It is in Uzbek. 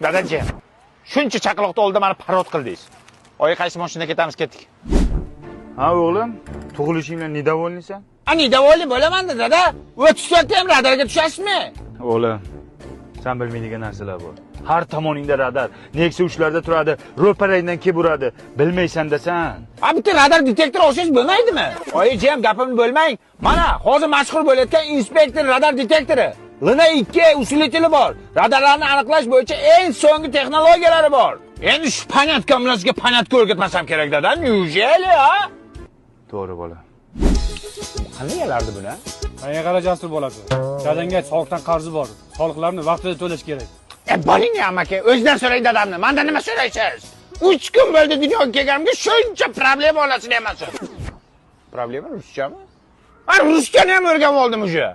Dadajim, shuncha chaqaloqni oldida meni parod qildingiz. Oyi, qaysi mashinada ketamiz, ketdik. Ha o'g'lim, tug'ilishingdan недовольныйsan? Недовольный bo'laman-da, dada. O'tib ketdi ham radarga tushasizmi? O'g'lim, sen bilmaydigan narsalar bor. Har tomoningda radar. Nexia uchlarda turadi, ro'parangdan kelib uradi. Bilmaysan desan. Ha, bitta radar detektor o'shash bo'lmaydimi? Oyijim, gapimni bo'lmang. Mana, hozir mashhur bo'layotgan inspektor radar detektori. Lina 2 usulitili bor. Radarlarni aniqlash bo'yicha eng so'nggi texnologiyalari bor. Endi shu panyatka bilan panyatka o'rgatmasam kerak dada. Неужели, ha? To'g'ri bola. Qanday kelardi buni? Qayerga qara jasur bo'ladi. Dadangga soliqdan qarzi bor. Soliqlarni vaqtida to'lash kerak. Boring amaki, o'zidan so'rang dadamni. Mendan nima so'raysiz? 3 kun bo'ldi dunyoga kelganimga shuncha problema olasini emasin. Problema ruschami? Ha, ruschani ham o'rganib oldim o'sha.